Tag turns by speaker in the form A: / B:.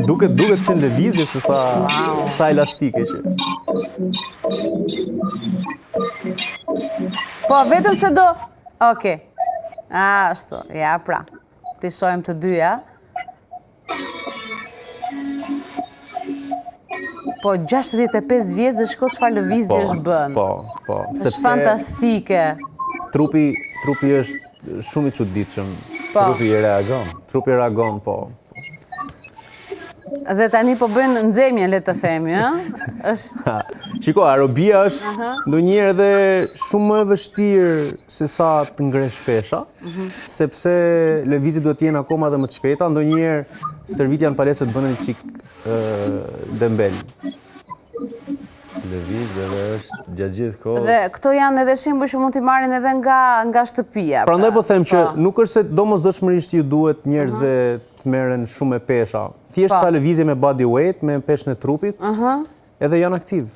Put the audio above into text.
A: Duket që në lëvizje se sa elastike që.
B: Po, vetëm se do... Oke. Ashtu, ja pra. Ti shojmë të dyja. Po, 65 vjeç dhe shko çfarë lëvizje është bën.
A: Po.
B: Është fantastike.
A: Trupi është shumë i çuditshëm.
C: Trupi reagon,
A: po.
B: Dhe tani po bëjnë nxemje, le të themi,
A: Shiko, aerobia është ndonjëherë edhe shumë më e vështirë se sa të ngresh pesha, sepse lëvizjet duhet të jenë akoma dhe më të shpejta, ndonjëherë stërvitja në palesë të bën një çik dembel.
C: Lëvizje dhe është gjatë gjithë kohës.
B: Dhe këto janë edhe shembuj që mund t'i marrin edhe nga shtëpia.
A: Prandaj po them që nuk është se domosdoshmërisht ju duhet njerëzve të merren shumë me pesha. Thjesht sa lëvizje me body weight, me peshën e trupit, edhe janë aktiv.